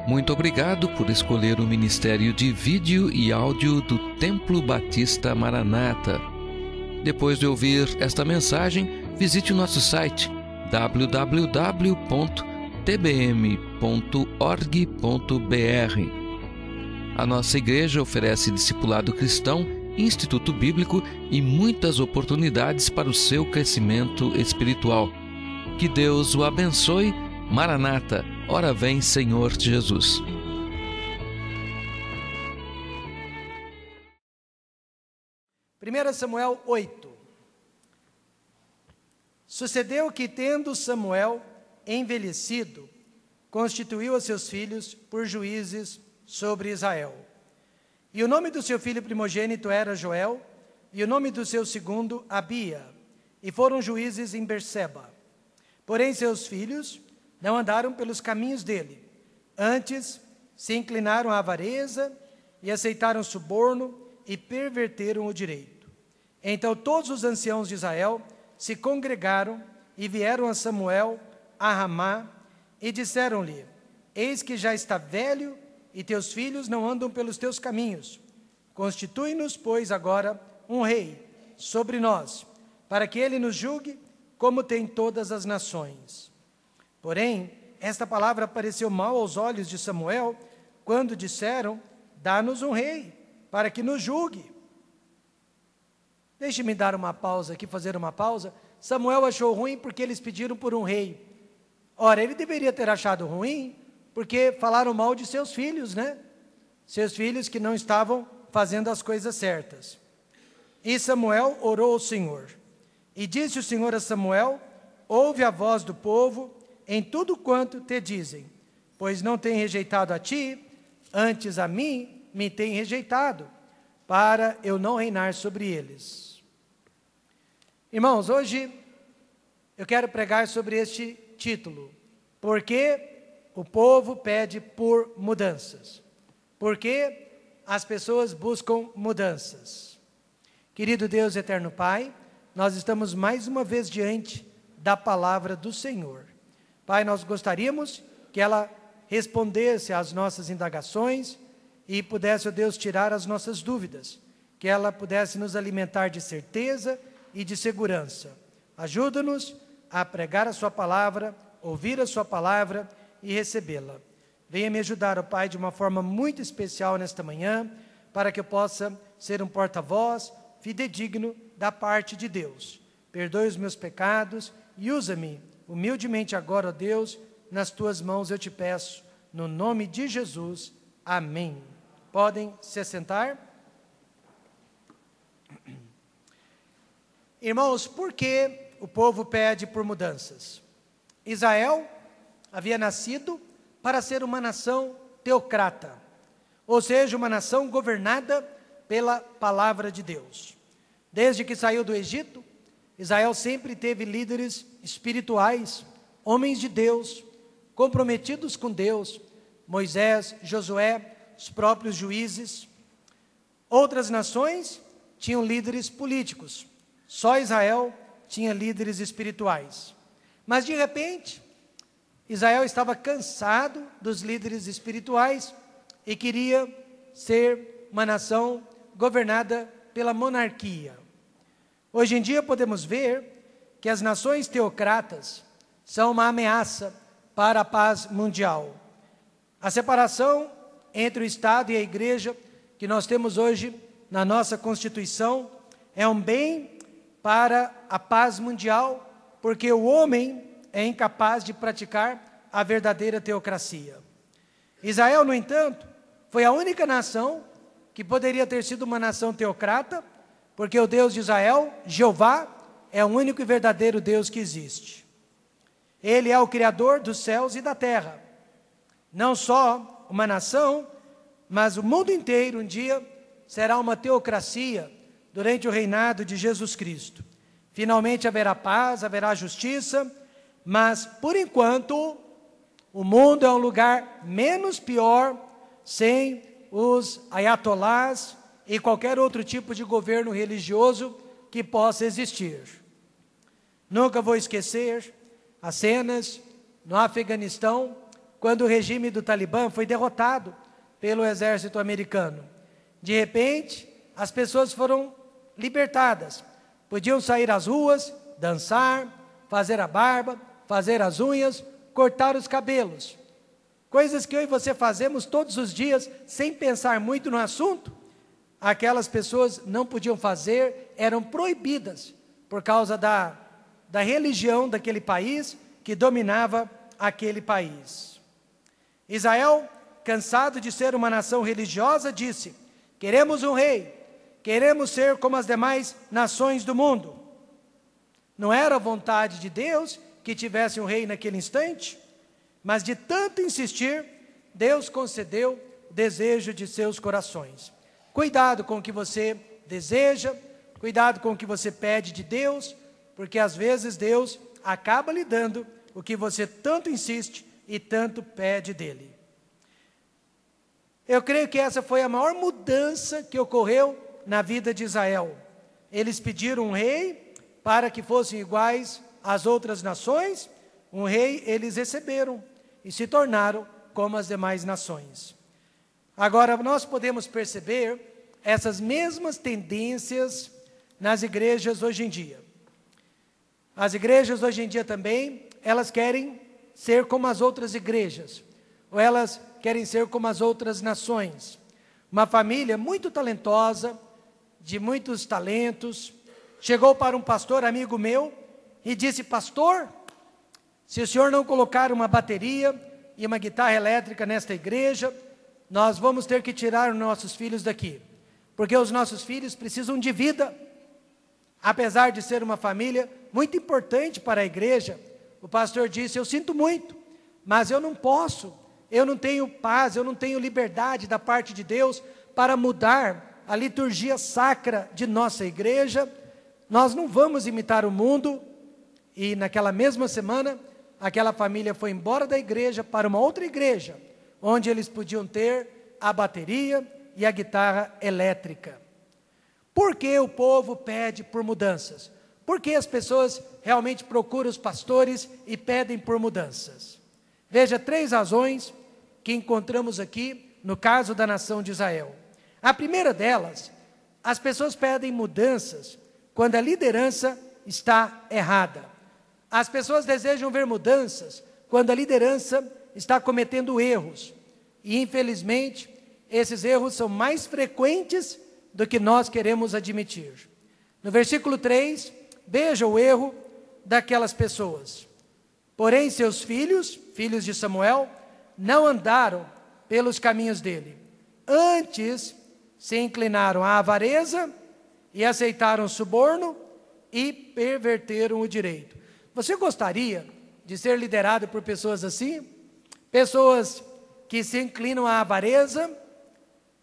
Muito obrigado por escolher o Ministério de Vídeo e Áudio do Templo Batista Maranata. Depois de ouvir esta mensagem, visite o nosso site www.tbm.org.br. A nossa igreja oferece discipulado cristão, instituto bíblico e muitas oportunidades para o seu crescimento espiritual. Que Deus o abençoe. Maranata, ora vem, Senhor Jesus. Primeira Samuel 8. Sucedeu que, tendo Samuel envelhecido, constituiu a seus filhos por juízes sobre Israel. E o nome do seu filho primogênito era Joel, e o nome do seu segundo, Abia, e foram juízes em Berseba. Porém seus filhos não andaram pelos caminhos dele, antes se inclinaram à avareza e aceitaram suborno e perverteram o direito. Então todos os anciãos de Israel se congregaram e vieram a Samuel a Ramá e disseram-lhe: eis que já está velho e teus filhos não andam pelos teus caminhos. Constitui-nos, pois, agora um rei sobre nós, para que ele nos julgue como tem todas as nações. Porém, esta palavra pareceu mal aos olhos de Samuel, quando disseram: dá-nos um rei, para que nos julgue. Deixe-me dar uma pausa aqui, fazer uma pausa. Samuel achou ruim porque eles pediram por um rei. Ora, ele deveria ter achado ruim, porque falaram mal de seus filhos, né? Seus filhos que não estavam fazendo as coisas certas. E Samuel orou ao Senhor. E disse o Senhor a Samuel: ouve a voz do povo em tudo quanto te dizem, pois não tem rejeitado a ti, antes a mim me tem rejeitado, para eu não reinar sobre eles. Irmãos, hoje eu quero pregar sobre este título: porque o povo pede por mudanças. Porque as pessoas buscam mudanças. Querido Deus eterno Pai, nós estamos mais uma vez diante da palavra do Senhor. Pai, nós gostaríamos que ela respondesse às nossas indagações e pudesse, ó Deus, tirar as nossas dúvidas, que ela pudesse nos alimentar de certeza e de segurança. Ajuda-nos a pregar a sua palavra, ouvir a sua palavra e recebê-la. Venha me ajudar, ó Pai, de uma forma muito especial nesta manhã, para que eu possa ser um porta-voz fidedigno da parte de Deus. Perdoe os meus pecados e usa-me humildemente agora, ó Deus, nas tuas mãos eu te peço, no nome de Jesus. Amém. Podem se assentar? Irmãos, por que o povo pede por mudanças? Israel havia nascido para ser uma nação teocrata, ou seja, uma nação governada pela palavra de Deus. Desde que saiu do Egito, Israel sempre teve líderes espirituais, homens de Deus, comprometidos com Deus, Moisés, Josué, os próprios juízes. Outras nações tinham líderes políticos, só Israel tinha líderes espirituais. Mas de repente, Israel estava cansado dos líderes espirituais e queria ser uma nação governada pela monarquia. Hoje em dia podemos ver que as nações teocratas são uma ameaça para a paz mundial. A separação entre o Estado e a Igreja que nós temos hoje na nossa Constituição é um bem para a paz mundial, porque o homem é incapaz de praticar a verdadeira teocracia. Israel, no entanto, foi a única nação que poderia ter sido uma nação teocrata, porque o Deus de Israel, Jeová, é o único e verdadeiro Deus que existe. Ele é o Criador dos céus e da terra. Não só uma nação, mas o mundo inteiro um dia será uma teocracia durante o reinado de Jesus Cristo. Finalmente haverá paz, haverá justiça, mas por enquanto o mundo é um lugar menos pior sem os ayatolás e qualquer outro tipo de governo religioso que possa existir. Nunca vou esquecer as cenas no Afeganistão, quando o regime do Talibã foi derrotado pelo exército americano. De repente, as pessoas foram libertadas. Podiam sair às ruas, dançar, fazer a barba, fazer as unhas, cortar os cabelos. Coisas que eu e você fazemos todos os dias, sem pensar muito no assunto. Aquelas pessoas não podiam fazer, eram proibidas, por causa da religião daquele país, que dominava aquele país. Israel, cansado de ser uma nação religiosa, disse: queremos um rei, queremos ser como as demais nações do mundo. Não era a vontade de Deus que tivesse um rei naquele instante, mas de tanto insistir, Deus concedeu o desejo de seus corações. Cuidado com o que você deseja, cuidado com o que você pede de Deus, porque às vezes Deus acaba lhe dando o que você tanto insiste e tanto pede dele. Eu creio que essa foi a maior mudança que ocorreu na vida de Israel. Eles pediram um rei para que fossem iguais às outras nações. Um rei eles receberam e se tornaram como as demais nações. Agora, nós podemos perceber essas mesmas tendências nas igrejas hoje em dia. As igrejas hoje em dia também, elas querem ser como as outras igrejas, ou elas querem ser como as outras nações. Uma família muito talentosa, de muitos talentos, chegou para um pastor amigo meu e disse: pastor, se o senhor não colocar uma bateria e uma guitarra elétrica nesta igreja, nós vamos ter que tirar os nossos filhos daqui, porque os nossos filhos precisam de vida. Apesar de ser uma família muito importante para a igreja, o pastor disse: eu sinto muito, mas eu não posso, eu não tenho paz, eu não tenho liberdade da parte de Deus para mudar a liturgia sacra de nossa igreja. Nós não vamos imitar o mundo. E naquela mesma semana, aquela família foi embora da igreja para uma outra igreja, onde eles podiam ter a bateria e a guitarra elétrica. Por que o povo pede por mudanças? Por que as pessoas realmente procuram os pastores e pedem por mudanças? Veja 3 razões que encontramos aqui no caso da nação de Israel. A primeira delas, as pessoas pedem mudanças quando a liderança está errada. As pessoas desejam ver mudanças quando a liderança está cometendo erros. E infelizmente, esses erros são mais frequentes do que nós queremos admitir. No versículo 3, veja o erro daquelas pessoas. Porém, seus filhos, filhos de Samuel, não andaram pelos caminhos dele. Antes, se inclinaram à avareza e aceitaram o suborno e perverteram o direito. Você gostaria de ser liderado por pessoas assim? Pessoas que se inclinam à avareza,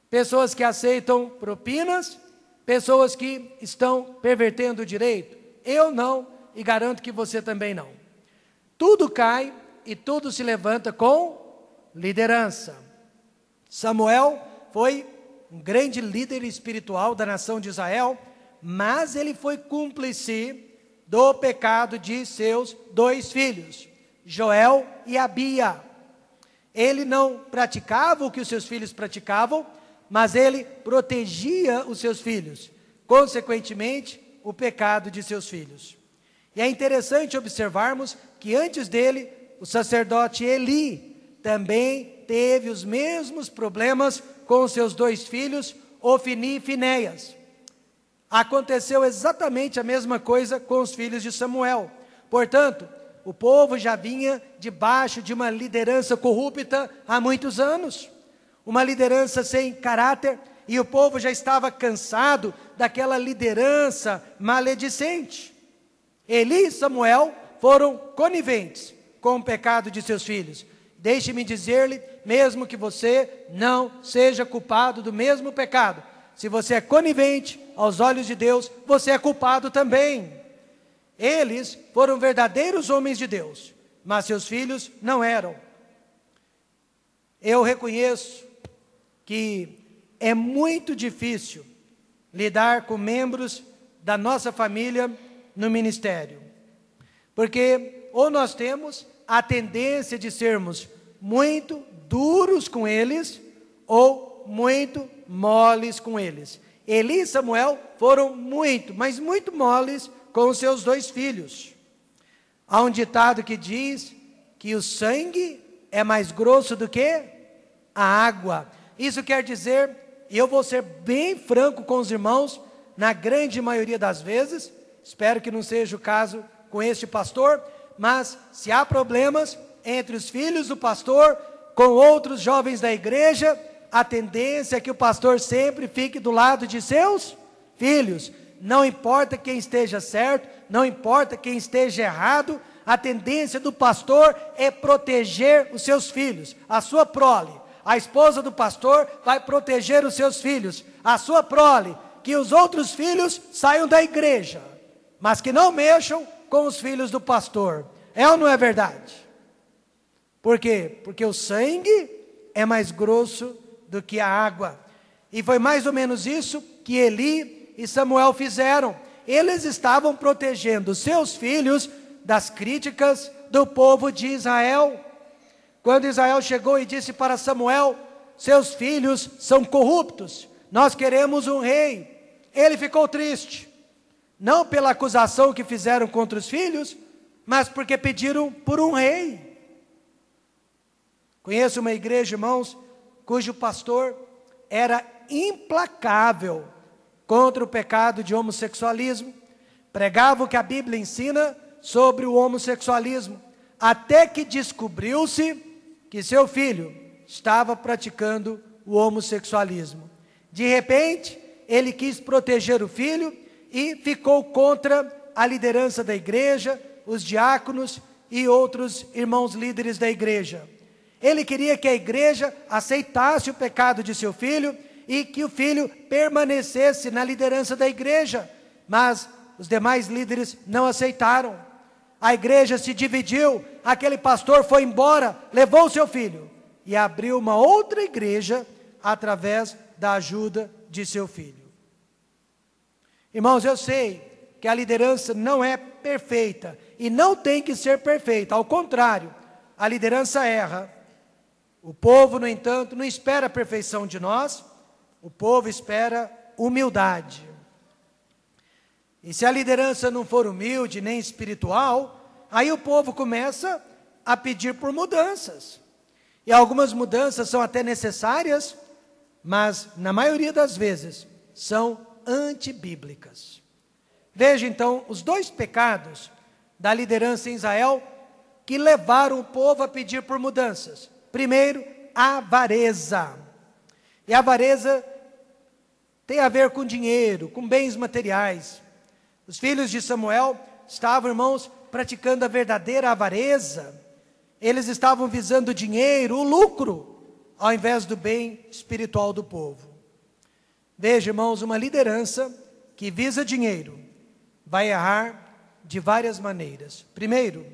pessoas que aceitam propinas, pessoas que estão pervertendo o direito? Eu não, e garanto que você também não. Tudo cai e tudo se levanta com liderança. Samuel foi um grande líder espiritual da nação de Israel, mas ele foi cúmplice do pecado de seus 2 filhos, Joel e Abia. Ele não praticava o que os seus filhos praticavam, mas ele protegia os seus filhos, consequentemente, o pecado de seus filhos. E é interessante observarmos que antes dele, o sacerdote Eli também teve os mesmos problemas com os seus 2 filhos, Ofni e Finéias. Aconteceu exatamente a mesma coisa com os filhos de Samuel. Portanto, o povo já vinha debaixo de uma liderança corrupta há muitos anos. Uma liderança sem caráter, e o povo já estava cansado daquela liderança maledicente. Eli e Samuel foram coniventes com o pecado de seus filhos. Deixe-me dizer-lhe, mesmo que você não seja culpado do mesmo pecado, se você é conivente aos olhos de Deus, você é culpado também. Eles foram verdadeiros homens de Deus, mas seus filhos não eram. Eu reconheço que é muito difícil lidar com membros da nossa família no ministério, porque ou nós temos a tendência de sermos muito duros com eles ou muito moles com eles. Eli e Samuel foram muito, mas muito moles com os seus 2 filhos. Há um ditado que diz que o sangue é mais grosso do que a água. Isso quer dizer, e eu vou ser bem franco com os irmãos, na grande maioria das vezes, espero que não seja o caso com este pastor, mas se há problemas entre os filhos do pastor com outros jovens da igreja, a tendência é que o pastor sempre fique do lado de seus filhos. Não importa quem esteja certo, não importa quem esteja errado, a tendência do pastor é proteger os seus filhos, a sua prole. A esposa do pastor vai proteger os seus filhos, a sua prole, que os outros filhos saiam da igreja, mas que não mexam com os filhos do pastor. É ou não é verdade? Por quê? Porque o sangue é mais grosso do que a água. E foi mais ou menos isso que Eli e Samuel fizeram. Eles estavam protegendo os seus filhos das críticas do povo de Israel. Quando Israel chegou e disse para Samuel: seus filhos são corruptos, nós queremos um rei. Ele ficou triste, não pela acusação que fizeram contra os filhos, mas porque pediram por um rei. Conheço uma igreja, irmãos, cujo pastor era implacável contra o pecado de homossexualismo, pregava o que a Bíblia ensina sobre o homossexualismo, até que descobriu-se que seu filho estava praticando o homossexualismo. De repente, ele quis proteger o filho e ficou contra a liderança da igreja, os diáconos e outros irmãos líderes da igreja. Ele queria que a igreja aceitasse o pecado de seu filho e que o filho permanecesse na liderança da igreja, mas os demais líderes não aceitaram. A igreja se dividiu, aquele pastor foi embora, levou o seu filho e abriu uma outra igreja através da ajuda de seu filho. Irmãos, eu sei que a liderança não é perfeita e não tem que ser perfeita, ao contrário, a liderança erra. O povo, no entanto, não espera a perfeição de nós, o povo espera humildade. E se a liderança não for humilde nem espiritual, aí o povo começa a pedir por mudanças. E algumas mudanças são até necessárias, mas na maioria das vezes são antibíblicas. Veja então os 2 pecados da liderança em Israel que levaram o povo a pedir por mudanças. Primeiro, a avareza. E a avareza tem a ver com dinheiro, com bens materiais. Os filhos de Samuel estavam, irmãos, praticando a verdadeira avareza. Eles estavam visando o dinheiro, o lucro, ao invés do bem espiritual do povo. Veja, irmãos, uma liderança que visa dinheiro vai errar de várias maneiras. Primeiro,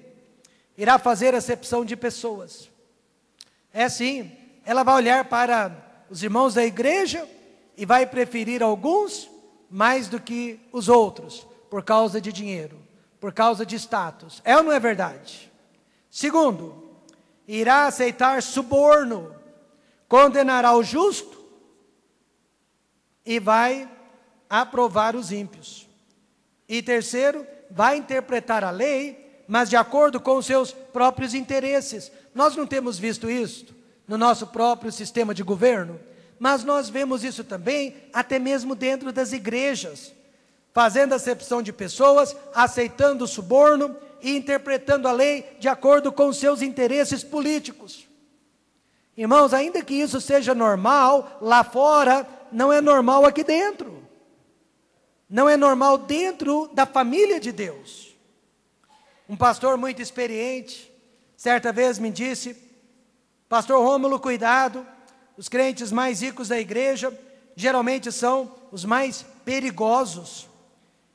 irá fazer acepção de pessoas. É sim, ela vai olhar para os irmãos da igreja e vai preferir alguns mais do que os outros, por causa de dinheiro, por causa de status. É ou não é verdade? Segundo, irá aceitar suborno, condenará o justo e vai aprovar os ímpios. E terceiro, vai interpretar a lei, mas de acordo com os seus próprios interesses. Nós não temos visto isso no nosso próprio sistema de governo, mas nós vemos isso também até mesmo dentro das igrejas, fazendo acepção de pessoas, aceitando o suborno e interpretando a lei de acordo com os seus interesses políticos. Irmãos, ainda que isso seja normal lá fora, não é normal aqui dentro. Não é normal dentro da família de Deus. Um pastor muito experiente, certa vez me disse: pastor Rômulo, cuidado, os crentes mais ricos da igreja, geralmente são os mais perigosos.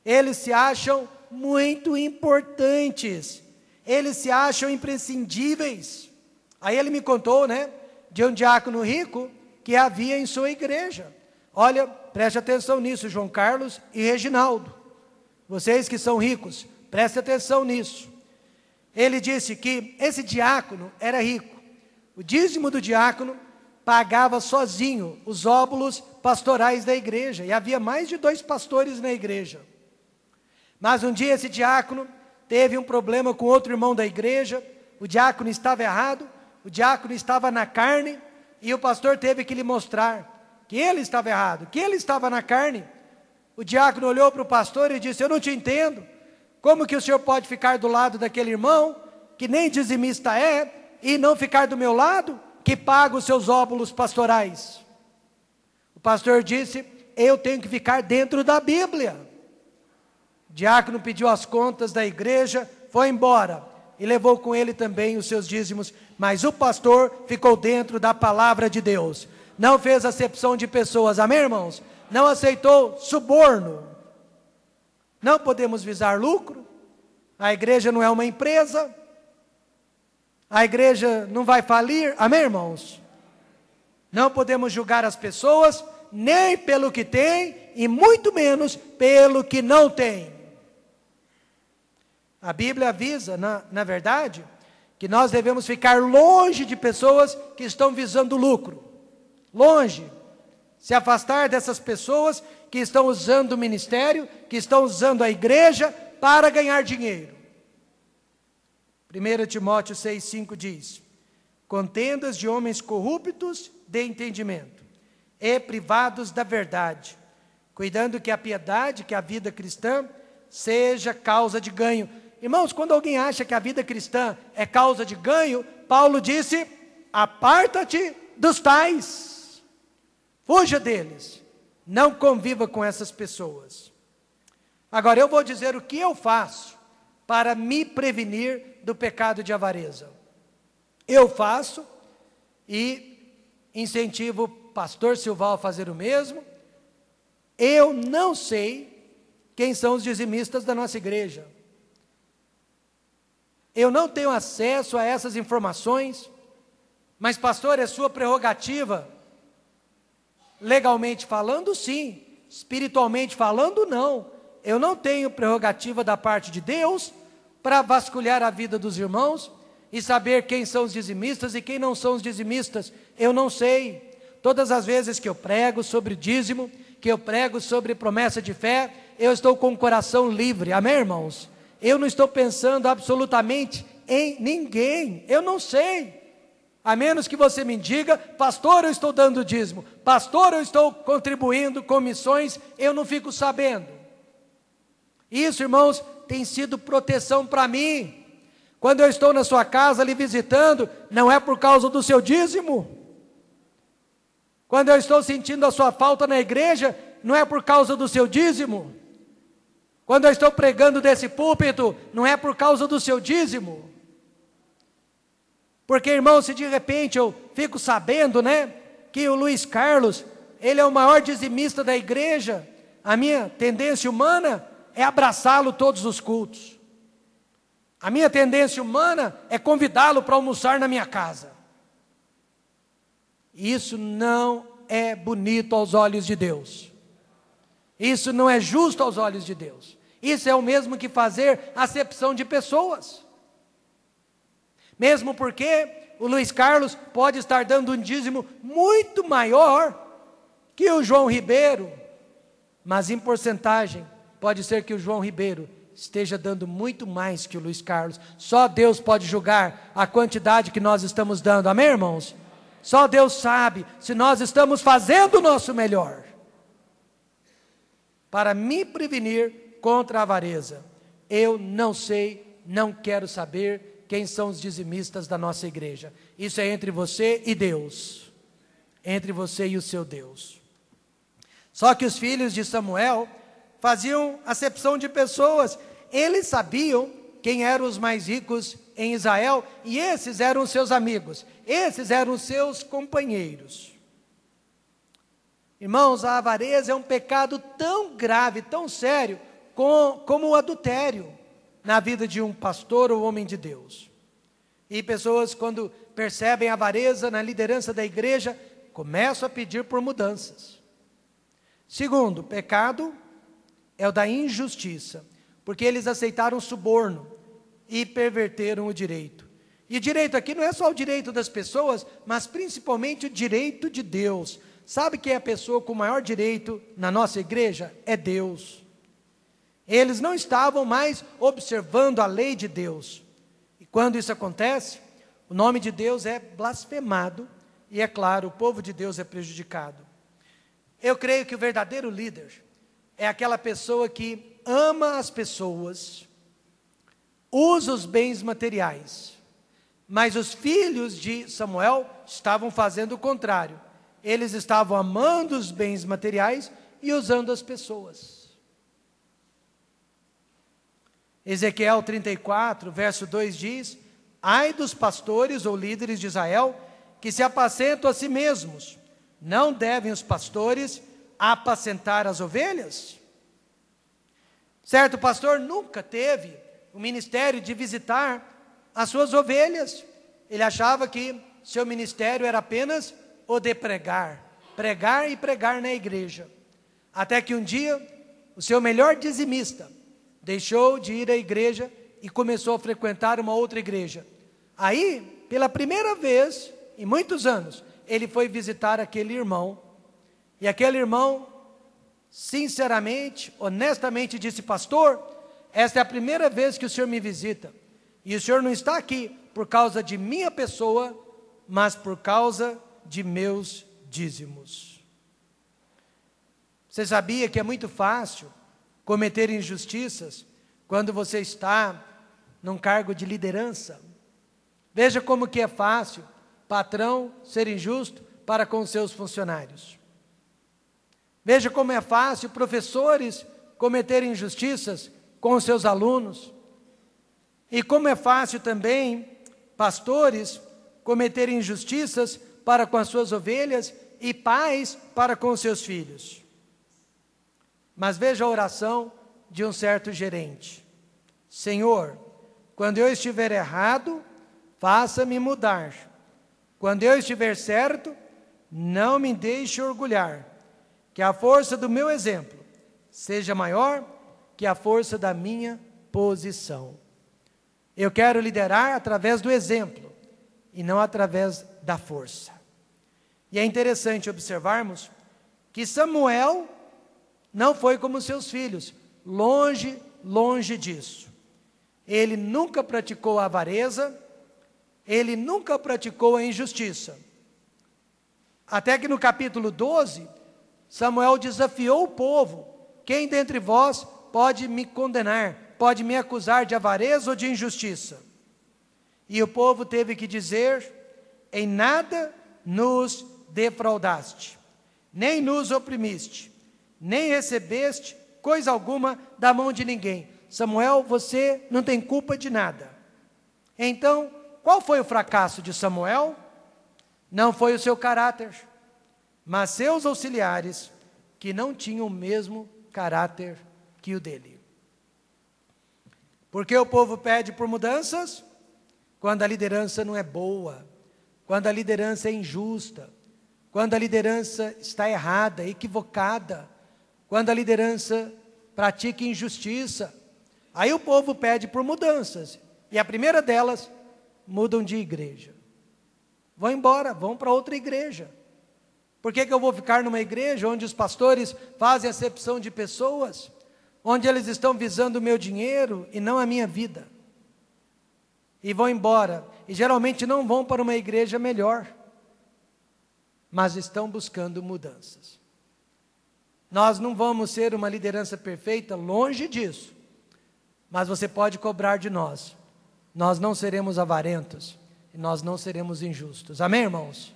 Eles se acham muito importantes, eles se acham imprescindíveis. Aí ele me contou, de um diácono rico que havia em sua igreja. Olha, preste atenção nisso, João Carlos e Reginaldo. Vocês que são ricos, prestem atenção nisso. Ele disse que esse diácono era rico, O dízimo do diácono pagava sozinho os óbolos pastorais da igreja, e havia mais de 2 pastores na igreja. Mas um dia esse diácono teve um problema com outro irmão da igreja, o diácono estava errado, o diácono estava na carne, e o pastor teve que lhe mostrar que ele estava errado, que ele estava na carne. O diácono olhou para o pastor e disse: eu não te entendo, como que o senhor pode ficar do lado daquele irmão, que nem dizimista é, e não ficar do meu lado, que paga os seus óbolos pastorais? O pastor disse: eu tenho que ficar dentro da Bíblia. O diácono pediu as contas da igreja, foi embora, e levou com ele também os seus dízimos, mas o pastor ficou dentro da palavra de Deus, não fez acepção de pessoas, amém, irmãos? Não aceitou suborno. Não podemos visar lucro, a igreja não é uma empresa, a igreja não vai falir, amém, irmãos? Não podemos julgar as pessoas, nem pelo que tem, e muito menos pelo que não tem. A Bíblia avisa, na verdade, que nós devemos ficar longe de pessoas que estão visando lucro. Longe. Se afastar dessas pessoas que estão usando o ministério, que estão usando a igreja para ganhar dinheiro. 1 Timóteo 6,5 diz: contendas de homens corruptos de entendimento e privados da verdade, cuidando que a piedade, que a vida cristã, seja causa de ganho. Irmãos, quando alguém acha que a vida cristã é causa de ganho, Paulo disse: aparta-te dos tais. Fuja deles, não conviva com essas pessoas. Agora, eu vou dizer o que eu faço para me prevenir do pecado de avareza. Eu faço e incentivo o pastor Silval a fazer o mesmo. Eu não sei quem são os dizimistas da nossa igreja. Eu não tenho acesso a essas informações, mas pastor, é sua prerrogativa. Legalmente falando, sim. Espiritualmente falando, não. Eu não tenho prerrogativa da parte de Deus para vasculhar a vida dos irmãos e saber quem são os dizimistas e quem não são os dizimistas. Eu não sei. Todas as vezes que eu prego sobre dízimo, que eu prego sobre promessa de fé, eu estou com o coração livre. Amém, irmãos? Eu não estou pensando absolutamente em ninguém. Eu não sei. A menos que você me diga: pastor, eu estou dando dízimo, pastor, eu estou contribuindo com missões, eu não fico sabendo. Isso, irmãos, tem sido proteção para mim. Quando eu estou na sua casa lhe visitando, não é por causa do seu dízimo. Quando eu estou sentindo a sua falta na igreja, não é por causa do seu dízimo. Quando eu estou pregando desse púlpito, não é por causa do seu dízimo. Porque, irmão, se de repente eu fico sabendo, que o Luiz Carlos, ele é o maior dizimista da igreja, a minha tendência humana é abraçá-lo todos os cultos. A minha tendência humana é convidá-lo para almoçar na minha casa. Isso não é bonito aos olhos de Deus. Isso não é justo aos olhos de Deus. Isso é o mesmo que fazer acepção de pessoas. Mesmo porque o Luiz Carlos pode estar dando um dízimo muito maior que o João Ribeiro, mas em porcentagem, pode ser que o João Ribeiro esteja dando muito mais que o Luiz Carlos. Só Deus pode julgar a quantidade que nós estamos dando, amém, irmãos? Só Deus sabe se nós estamos fazendo o nosso melhor. Para me prevenir contra a avareza, eu não sei, não quero saber quem são os dizimistas da nossa igreja. Isso é entre você e Deus. Entre você e o seu Deus. Só que os filhos de Samuel faziam acepção de pessoas. Eles sabiam quem eram os mais ricos em Israel, e esses eram os seus amigos. Esses eram os seus companheiros. Irmãos, a avareza é um pecado tão grave, tão sério, como o adultério na vida de um pastor ou homem de Deus. E pessoas, quando percebem a avareza na liderança da igreja, começam a pedir por mudanças. Segundo, o pecado é o da injustiça, porque eles aceitaram suborno e perverteram o direito. E direito aqui não é só o direito das pessoas, mas principalmente o direito de Deus. Sabe quem é a pessoa com o maior direito na nossa igreja? É Deus. Eles não estavam mais observando a lei de Deus. E quando isso acontece, o nome de Deus é blasfemado e, é claro, o povo de Deus é prejudicado. Eu creio que o verdadeiro líder é aquela pessoa que ama as pessoas, usa os bens materiais. Mas os filhos de Samuel estavam fazendo o contrário. Eles estavam amando os bens materiais e usando as pessoas. Ezequiel 34, verso 2 diz: ai dos pastores ou líderes de Israel, que se apacentam a si mesmos. Não devem os pastores apacentar as ovelhas? Certo pastor nunca teve o ministério de visitar as suas ovelhas. Ele achava que seu ministério era apenas o de pregar e pregar na igreja. Até que um dia, o seu melhor dizimista deixou de ir à igreja e começou a frequentar uma outra igreja. Aí, pela primeira vez em muitos anos, ele foi visitar aquele irmão. E aquele irmão, sinceramente, honestamente disse: pastor, esta é a primeira vez que o senhor me visita. E o senhor não está aqui por causa de minha pessoa, mas por causa de meus dízimos. Você sabia que é muito fácil cometer injustiças quando você está num cargo de liderança? Veja como que é fácil patrão ser injusto para com seus funcionários. Veja como é fácil professores cometerem injustiças com os seus alunos. E como é fácil também pastores cometerem injustiças para com as suas ovelhas e pais para com os seus filhos. Mas veja a oração de um certo gerente: Senhor, quando eu estiver errado, faça-me mudar. Quando eu estiver certo, não me deixe orgulhar. Que a força do meu exemplo seja maior que a força da minha posição. Eu quero liderar através do exemplo e não através da força. E é interessante observarmos que Samuel não foi como seus filhos, longe disso. Ele nunca praticou a avareza, ele nunca praticou a injustiça. Até que no capítulo 12, Samuel desafiou o povo: quem dentre vós pode me condenar, pode me acusar de avareza ou de injustiça? E o povo teve que dizer: em nada nos defraudaste, nem nos oprimiste, nem recebeste coisa alguma da mão de ninguém. Samuel, você não tem culpa de nada. Então, qual foi o fracasso de Samuel? Não foi o seu caráter, mas seus auxiliares, que não tinham o mesmo caráter que o dele. Porque o povo pede por mudanças? Quando a liderança não é boa, quando a liderança é injusta, quando a liderança está errada, equivocada, quando a liderança pratica injustiça, aí o povo pede por mudanças. E a primeira delas, mudam de igreja. Vão embora, vão para outra igreja. Por que eu vou ficar numa igreja onde os pastores fazem acepção de pessoas, onde eles estão visando o meu dinheiro e não a minha vida? E vão embora, e geralmente não vão para uma igreja melhor, mas estão buscando mudanças. Nós não vamos ser uma liderança perfeita, longe disso, mas você pode cobrar de nós. Nós não seremos avarentos, e nós não seremos injustos. Amém, irmãos?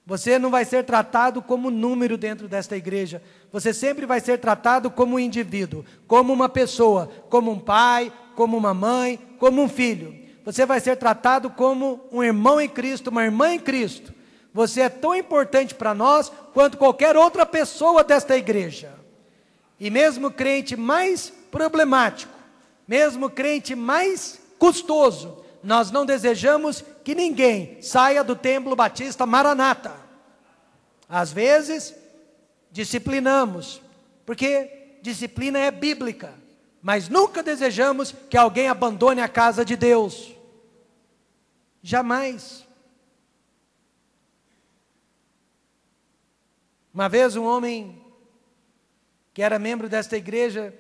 Você não vai ser tratado como número dentro desta igreja. Você sempre vai ser tratado como um indivíduo, como uma pessoa, como um pai, como uma mãe, como um filho. Você vai ser tratado como um irmão em Cristo, uma irmã em Cristo. Você é tão importante para nós quanto qualquer outra pessoa desta igreja. E mesmo crente mais problemático, mesmo crente mais custoso, nós não desejamos que ninguém saia do Templo Batista Maranata. Às vezes, disciplinamos, porque disciplina é bíblica, mas nunca desejamos que alguém abandone a casa de Deus. Jamais. Uma vez um homem que era membro desta igreja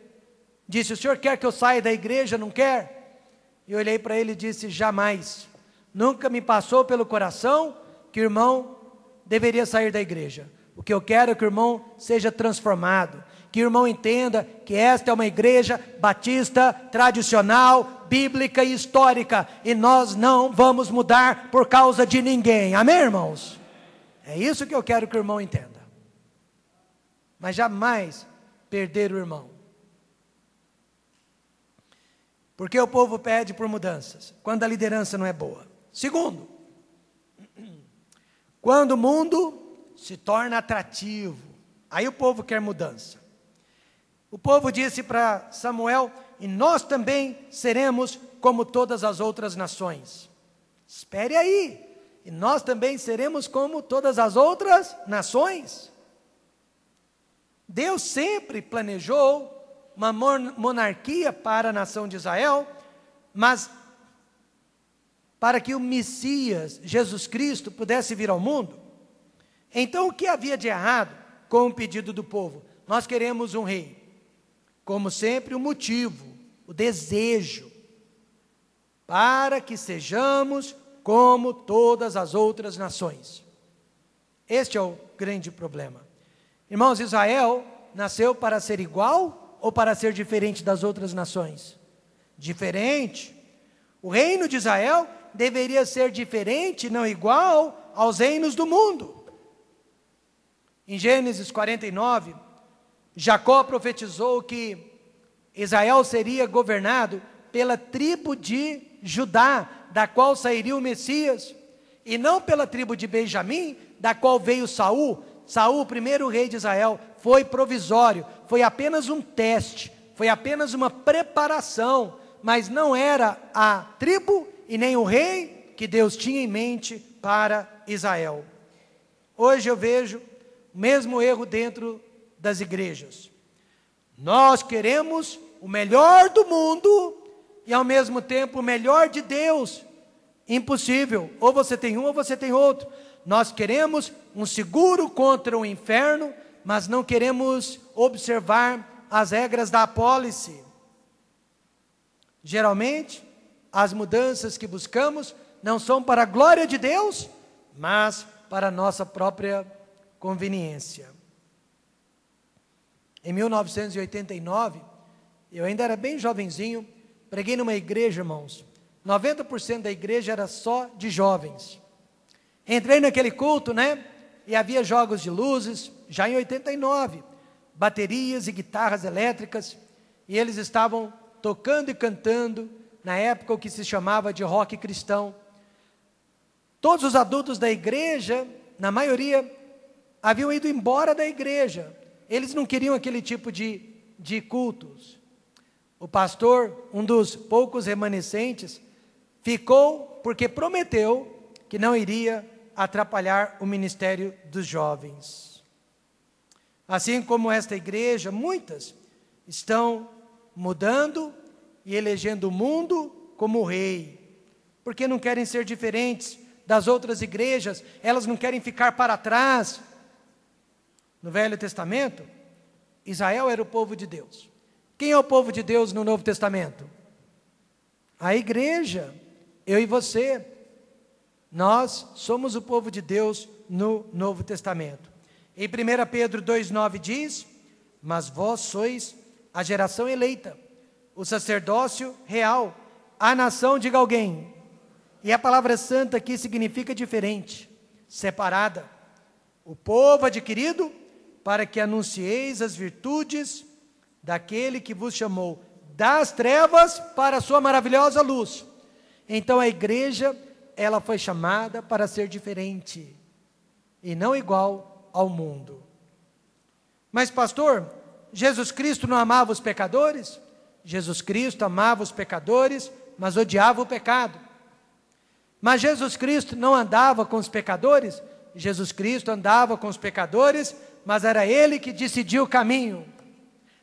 disse: o senhor quer que eu saia da igreja? Não quer? Eu olhei para ele e disse: jamais. Nunca me passou pelo coração que o irmão deveria sair da igreja. O que eu quero é que o irmão seja transformado, que o irmão entenda que esta é uma igreja batista, tradicional, bíblica e histórica, e nós não vamos mudar por causa de ninguém. Amém, irmãos? É isso que eu quero que o irmão entenda. Mas jamais perder o irmão. Porque o povo pede por mudanças, quando a liderança não é boa. Segundo, quando o mundo se torna atrativo, aí o povo quer mudança. O povo disse para Samuel: e nós também seremos como todas as outras nações. Espere aí, e nós também seremos como todas as outras nações. Deus sempre planejou uma monarquia para a nação de Israel, mas para que o Messias, Jesus Cristo, pudesse vir ao mundo. Então, o que havia de errado com o pedido do povo? Nós queremos um rei. Como sempre, o motivo, o desejo, para que sejamos como todas as outras nações. Este é o grande problema. Irmãos, Israel nasceu para ser igual ou para ser diferente das outras nações? Diferente. O reino de Israel deveria ser diferente, não igual aos reinos do mundo. Em Gênesis 49, Jacó profetizou que Israel seria governado pela tribo de Judá, da qual sairia o Messias, e não pela tribo de Benjamim, da qual veio Saul. Saul, o primeiro rei de Israel, foi provisório, foi apenas um teste, foi apenas uma preparação, mas não era a tribo e nem o rei que Deus tinha em mente para Israel. Hoje eu vejo o mesmo erro dentro das igrejas. Nós queremos o melhor do mundo e ao mesmo tempo o melhor de Deus. Impossível, ou você tem um ou você tem outro. Nós queremos um seguro contra o inferno, mas não queremos observar as regras da apólice. Geralmente, as mudanças que buscamos não são para a glória de Deus, mas para a nossa própria conveniência. Em 1989, eu ainda era bem jovenzinho, preguei numa igreja, irmãos. 90% da igreja era só de jovens. Entrei naquele culto, né? E havia jogos de luzes, já em 89, baterias e guitarras elétricas, e eles estavam tocando e cantando, na época o que se chamava de rock cristão. Todos os adultos da igreja, na maioria, haviam ido embora da igreja. Eles não queriam aquele tipo de cultos. O pastor, um dos poucos remanescentes, ficou porque prometeu que não iria atrapalhar o ministério dos jovens. Assim como esta igreja, muitas estão mudando e elegendo o mundo como rei, porque não querem ser diferentes das outras igrejas, elas não querem ficar para trás. No Velho Testamento, Israel era o povo de Deus. Quem é o povo de Deus no Novo Testamento? A igreja, eu e você. Nós somos o povo de Deus no Novo Testamento. Em 1 Pedro 2,9 diz: mas vós sois a geração eleita, o sacerdócio real, a nação, diga alguém. E a palavra santa aqui significa diferente, separada. O povo adquirido para que anuncieis as virtudes daquele que vos chamou das trevas para a sua maravilhosa luz. Então a igreja, ela foi chamada para ser diferente e não igual ao mundo. Mas pastor, Jesus Cristo não amava os pecadores? Jesus Cristo amava os pecadores, mas odiava o pecado. Mas Jesus Cristo não andava com os pecadores? Jesus Cristo andava com os pecadores, mas era Ele que decidia o caminho.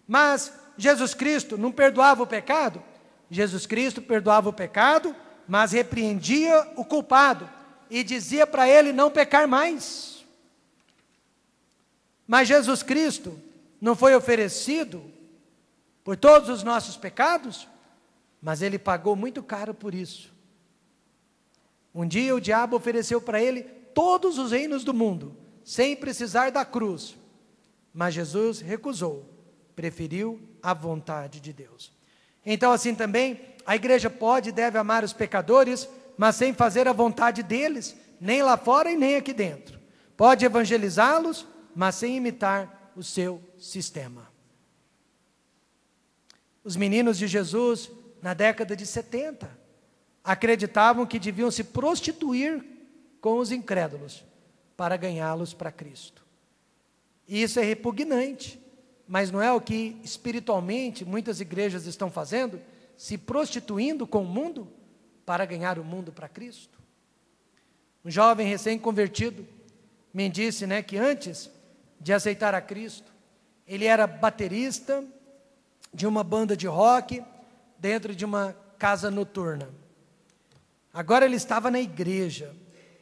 Mas Jesus Cristo não perdoava o pecado? Jesus Cristo perdoava o pecado, mas repreendia o culpado e dizia para ele não pecar mais. Mas Jesus Cristo não foi oferecido por todos os nossos pecados, mas ele pagou muito caro por isso. Um dia o diabo ofereceu para ele todos os reinos do mundo, sem precisar da cruz, mas Jesus recusou, preferiu a vontade de Deus. Então assim também, a igreja pode e deve amar os pecadores, mas sem fazer a vontade deles, nem lá fora e nem aqui dentro. Pode evangelizá-los, mas sem imitar o seu sistema. Os meninos de Jesus, na década de 70, acreditavam que deviam se prostituir com os incrédulos para ganhá-los para Cristo. E isso é repugnante, mas não é o que espiritualmente muitas igrejas estão fazendo, se prostituindo com o mundo para ganhar o mundo para Cristo. Um jovem recém-convertido me disse, que antes de aceitar a Cristo, ele era baterista de uma banda de rock dentro de uma casa noturna. Agora ele estava na igreja,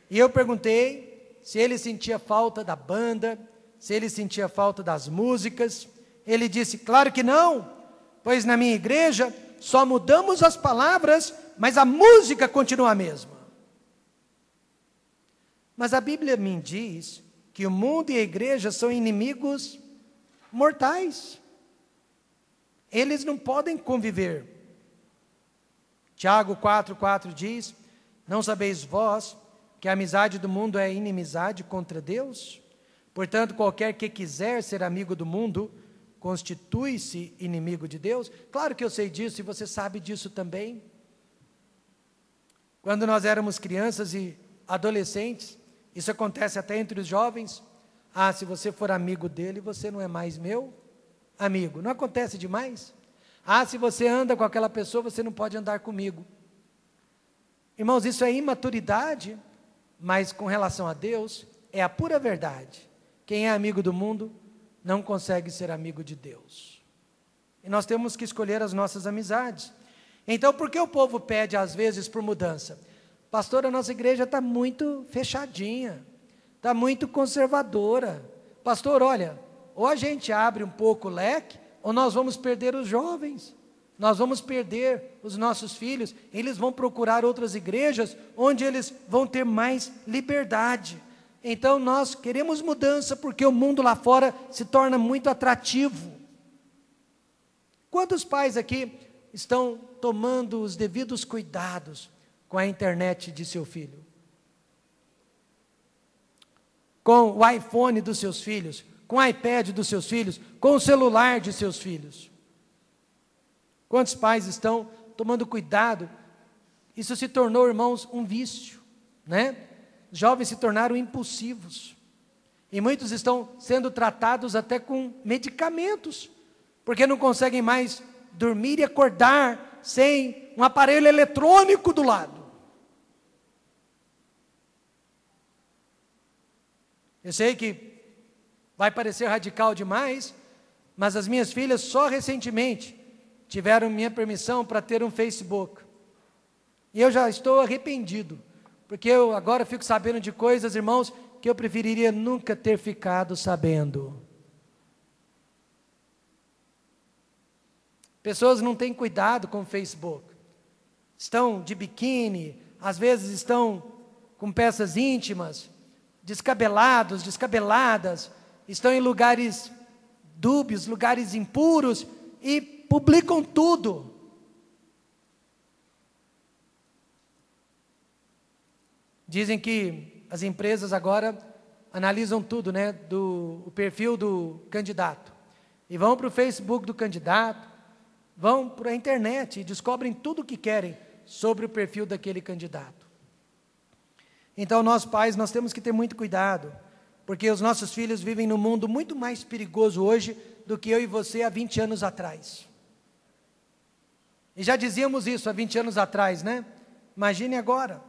e eu perguntei se ele sentia falta da banda, se ele sentia falta das músicas. Ele disse, claro que não, pois na minha igreja só mudamos as palavras, mas a música continua a mesma. Mas a Bíblia me diz que o mundo e a igreja são inimigos mortais. Eles não podem conviver. Tiago 4,4 diz, não sabeis vós que a amizade do mundo é inimizade contra Deus? Portanto, qualquer que quiser ser amigo do mundo, constitui-se inimigo de Deus. Claro que eu sei disso e você sabe disso também. Quando nós éramos crianças e adolescentes, isso acontece até entre os jovens. Se você for amigo dele, você não é mais meu amigo. Não acontece demais? Se você anda com aquela pessoa, você não pode andar comigo. Irmãos, isso é imaturidade, mas com relação a Deus, é a pura verdade. Quem é amigo do mundo, não consegue ser amigo de Deus. E nós temos que escolher as nossas amizades. Então, por que o povo pede às vezes por mudança? Pastor, a nossa igreja está muito fechadinha, está muito conservadora. Pastor, olha, ou a gente abre um pouco o leque, ou nós vamos perder os jovens, nós vamos perder os nossos filhos, eles vão procurar outras igrejas, onde eles vão ter mais liberdade. Então nós queremos mudança, porque o mundo lá fora se torna muito atrativo. Quantos pais aqui estão tomando os devidos cuidados com a internet de seu filho? Com o iPhone dos seus filhos, com o iPad dos seus filhos, com o celular de seus filhos? Quantos pais estão tomando cuidado? Isso se tornou, irmãos, um vício, Os jovens se tornaram impulsivos, e muitos estão sendo tratados até com medicamentos, porque não conseguem mais dormir e acordar sem um aparelho eletrônico do lado. Eu sei que vai parecer radical demais, mas as minhas filhas só recentemente tiveram minha permissão para ter um Facebook. E eu já estou arrependido, porque eu agora fico sabendo de coisas, irmãos, que eu preferiria nunca ter ficado sabendo. Pessoas não têm cuidado com o Facebook. Estão de biquíni, às vezes estão com peças íntimas, descabelados, descabeladas, estão em lugares dúbios, lugares impuros, e publicam tudo. Dizem que as empresas agora analisam tudo, o perfil do candidato, e vão para o Facebook do candidato, vão para a internet e descobrem tudo o que querem sobre o perfil daquele candidato. Então nós pais, nós temos que ter muito cuidado, porque os nossos filhos vivem num mundo muito mais perigoso hoje do que eu e você há 20 anos atrás. E já dizíamos isso há 20 anos atrás, Imagine agora.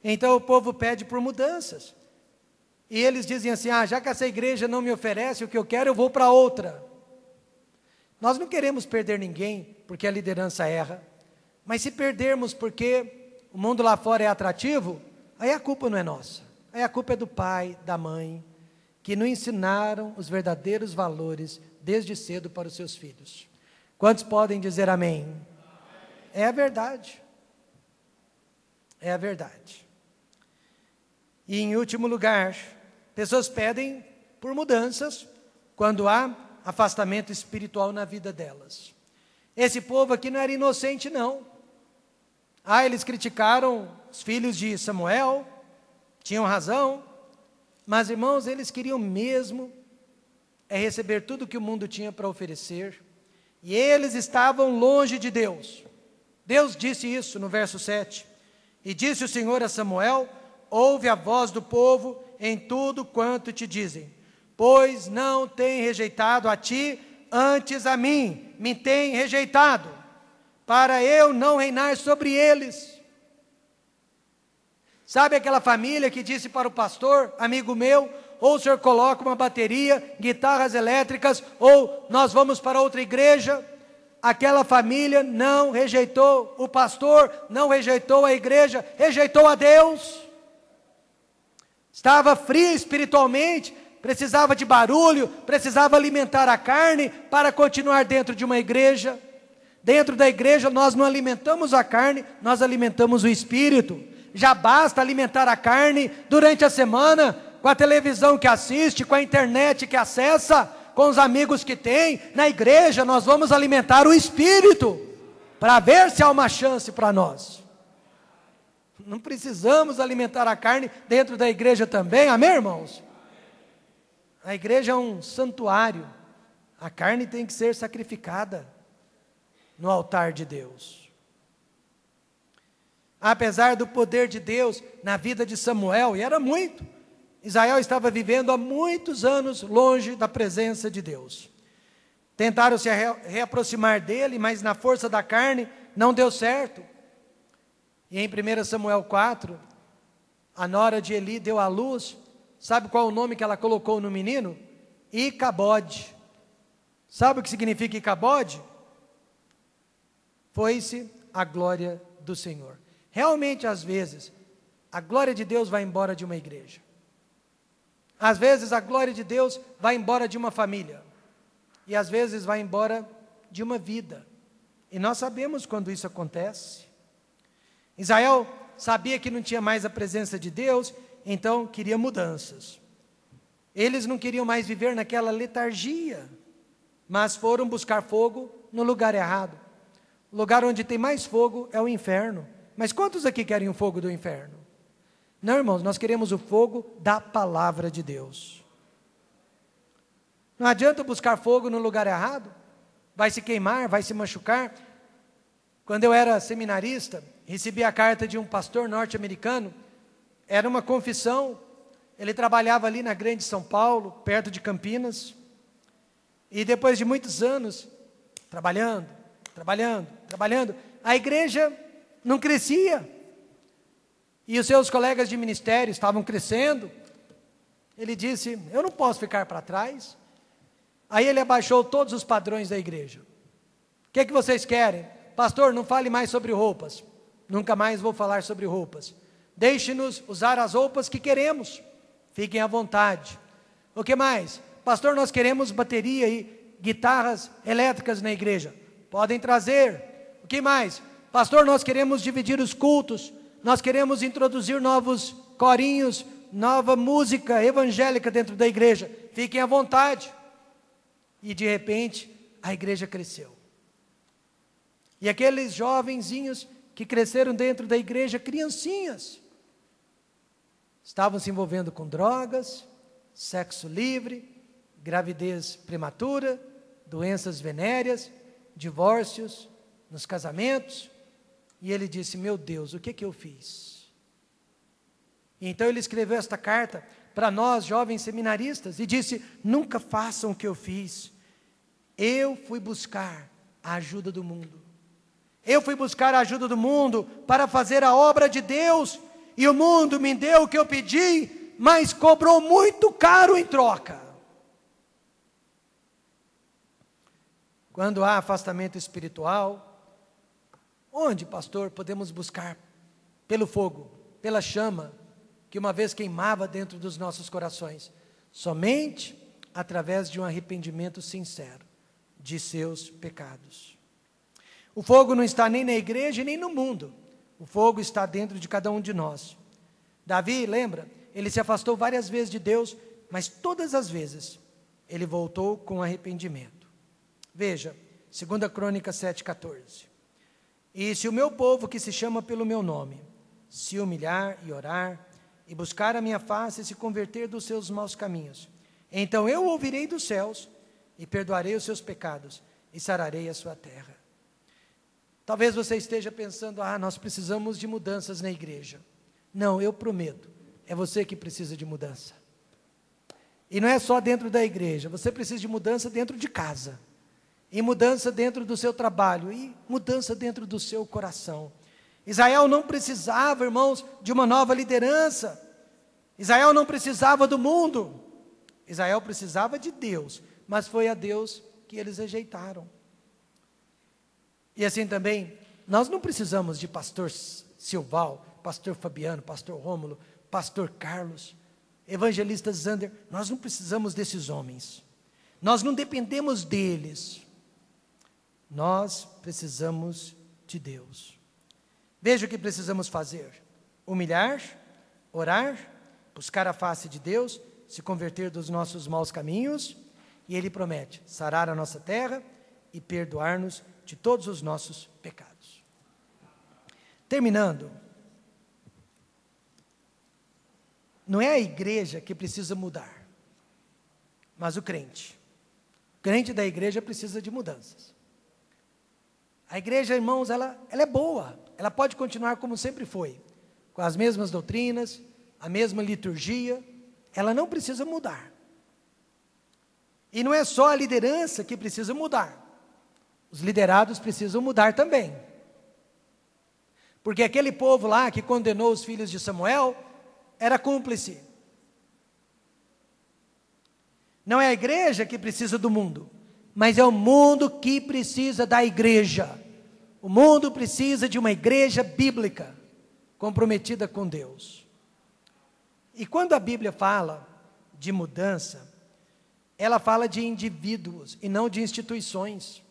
Então o povo pede por mudanças. E eles dizem assim, já que essa igreja não me oferece o que eu quero, eu vou para outra. Nós não queremos perder ninguém, porque a liderança erra. Mas se perdermos porque o mundo lá fora é atrativo, aí a culpa não é nossa. Aí a culpa é do pai, da mãe, que não ensinaram os verdadeiros valores desde cedo para os seus filhos. Quantos podem dizer amém? É a verdade. É a verdade. E em último lugar, pessoas pedem por mudanças quando há afastamento espiritual na vida delas. Esse povo aqui não era inocente, não. Eles criticaram os filhos de Samuel, tinham razão, mas, irmãos, eles queriam mesmo receber tudo que o mundo tinha para oferecer, e eles estavam longe de Deus. Deus disse isso no verso 7, e disse o Senhor a Samuel: ouve a voz do povo em tudo quanto te dizem, pois não tem rejeitado a ti, antes a mim me tem rejeitado, para eu não reinar sobre eles. Sabe aquela família que disse para o pastor, amigo meu, ou o senhor coloca uma bateria, guitarras elétricas, ou nós vamos para outra igreja? Aquela família não rejeitou o pastor, não rejeitou a igreja, rejeitou a Deus. Estava fria espiritualmente, precisava de barulho, precisava alimentar a carne para continuar dentro de uma igreja. Dentro da igreja nós não alimentamos a carne, nós alimentamos o espírito. Já basta alimentar a carne durante a semana, com a televisão que assiste, com a internet que acessa, com os amigos que tem. Na igreja nós vamos alimentar o espírito, para ver se há uma chance para nós. Não precisamos alimentar a carne dentro da igreja também, amém, irmãos? A igreja é um santuário, a carne tem que ser sacrificada no altar de Deus. Apesar do poder de Deus na vida de Samuel, e era muito, Israel estava vivendo há muitos anos longe da presença de Deus. Tentaram se reaproximar dele, mas na força da carne não deu certo. E em 1 Samuel 4, a nora de Eli deu à luz. Sabe qual é o nome que ela colocou no menino? Icabode. Sabe o que significa Icabode? Foi-se a glória do Senhor. Realmente, às vezes, a glória de Deus vai embora de uma igreja. Às vezes, a glória de Deus vai embora de uma família. E às vezes vai embora de uma vida. E nós sabemos quando isso acontece. Israel sabia que não tinha mais a presença de Deus, então queria mudanças. Eles não queriam mais viver naquela letargia, mas foram buscar fogo no lugar errado. O lugar onde tem mais fogo é o inferno. Mas quantos aqui querem o fogo do inferno? Não, irmãos, nós queremos o fogo da palavra de Deus. Não adianta buscar fogo no lugar errado, vai se queimar, vai se machucar. Quando eu era seminarista, recebi a carta de um pastor norte-americano, era uma confissão, ele trabalhava ali na Grande São Paulo, perto de Campinas, e depois de muitos anos, trabalhando, a igreja não crescia, e os seus colegas de ministério estavam crescendo. Ele disse: eu não posso ficar para trás. Aí ele abaixou todos os padrões da igreja. O que vocês querem? Pastor, não fale mais sobre roupas. Nunca mais vou falar sobre roupas. Deixe-nos usar as roupas que queremos. Fiquem à vontade. O que mais? Pastor, nós queremos bateria e guitarras elétricas na igreja. Podem trazer. O que mais? Pastor, nós queremos dividir os cultos. Nós queremos introduzir novos corinhos, nova música evangélica dentro da igreja. Fiquem à vontade. E de repente, a igreja cresceu. E aqueles jovenzinhos que cresceram dentro da igreja, criancinhas, estavam se envolvendo com drogas, sexo livre, gravidez prematura, doenças venéreas, divórcios nos casamentos. E ele disse: meu Deus, o que eu fiz? E então ele escreveu esta carta para nós, jovens seminaristas, e disse: nunca façam o que eu fiz. Eu fui buscar a ajuda do mundo. Eu fui buscar a ajuda do mundo para fazer a obra de Deus, e o mundo me deu o que eu pedi, mas cobrou muito caro em troca. Quando há afastamento espiritual, Onde, pastor, podemos buscar pelo fogo, pela chama, que uma vez queimava dentro dos nossos corações? Somente através de um arrependimento sincero de seus pecados. O fogo não está nem na igreja nem no mundo. O fogo está dentro de cada um de nós. Davi, lembra? Ele se afastou várias vezes de Deus, mas todas as vezes ele voltou com arrependimento. Veja, 2 Crônicas 7,14. E se o meu povo que se chama pelo meu nome, se humilhar e orar, e buscar a minha face e se converter dos seus maus caminhos, então eu ouvirei dos céus e perdoarei os seus pecados e sararei a sua terra. Talvez você esteja pensando, nós precisamos de mudanças na igreja. Não, eu prometo, é você que precisa de mudança. E não é só dentro da igreja, você precisa de mudança dentro de casa, e mudança dentro do seu trabalho, e mudança dentro do seu coração. Israel não precisava, irmãos, de uma nova liderança. Israel não precisava do mundo. Israel precisava de Deus, mas foi a Deus que eles rejeitaram. E assim também, nós não precisamos de pastor Silval, pastor Fabiano, pastor Rômulo, pastor Carlos, evangelista Zander. Nós não precisamos desses homens. Nós não dependemos deles. Nós precisamos de Deus. Veja o que precisamos fazer: humilhar, orar, buscar a face de Deus, se converter dos nossos maus caminhos, e Ele promete sarar a nossa terra e perdoar-nos de todos os nossos pecados. Terminando, não é a igreja que precisa mudar, mas o crente. O crente da igreja precisa de mudanças. A igreja, irmãos, ela é boa, ela pode continuar como sempre foi, com as mesmas doutrinas, a mesma liturgia, ela não precisa mudar. E não é só a liderança que precisa mudar, os liderados precisam mudar também. Porque aquele povo lá que condenou os filhos de Samuel era cúmplice. Não é a igreja que precisa do mundo, mas é o mundo que precisa da igreja. O mundo precisa de uma igreja bíblica, comprometida com Deus. E quando a Bíblia fala de mudança, ela fala de indivíduos e não de instituições.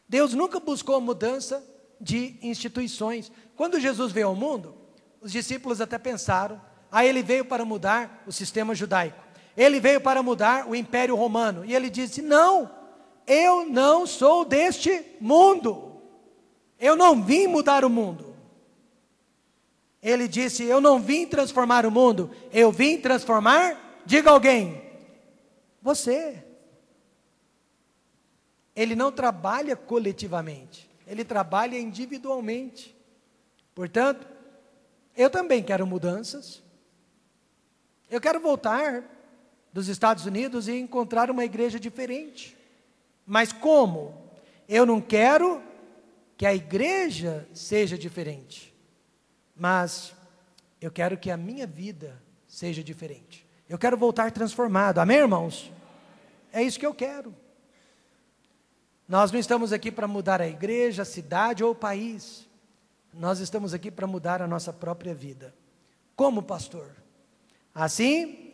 Deus nunca buscou a mudança de instituições. Quando Jesus veio ao mundo, os discípulos até pensaram, ele veio para mudar o sistema judaico, ele veio para mudar o Império Romano, e ele disse, não, eu não sou deste mundo, eu não vim mudar o mundo. Ele disse, eu não vim transformar o mundo, eu vim transformar, diga alguém, você. Ele não trabalha coletivamente, ele trabalha individualmente. Portanto, eu também quero mudanças. Eu quero voltar dos Estados Unidos e encontrar uma igreja diferente. Mas como? Eu não quero que a igreja seja diferente, mas eu quero que a minha vida seja diferente. Eu quero voltar transformado. Amém, irmãos? É isso que eu quero. Nós não estamos aqui para mudar a igreja, a cidade ou o país. Nós estamos aqui para mudar a nossa própria vida. Como pastor? Assim,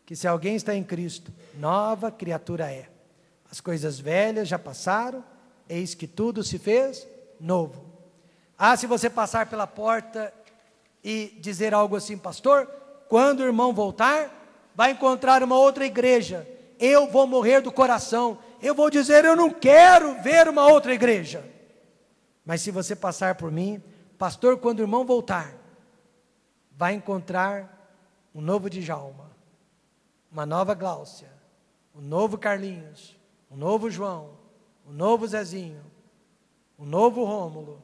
que se alguém está em Cristo, nova criatura é. As coisas velhas já passaram, eis que tudo se fez novo. Se você passar pela porta e dizer algo assim, pastor, quando o irmão voltar, vai encontrar uma outra igreja, eu vou morrer do coração, eu vou dizer, eu não quero ver uma outra igreja. Mas se você passar por mim, pastor, quando o irmão voltar, vai encontrar um novo Djalma, uma nova Gláucia, um novo Carlinhos, um novo João, um novo Zezinho, um novo Rômulo.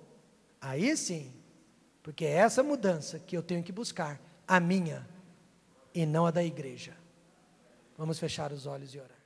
Aí sim, porque é essa mudança que eu tenho que buscar, a minha e não a da igreja. Vamos fechar os olhos e orar.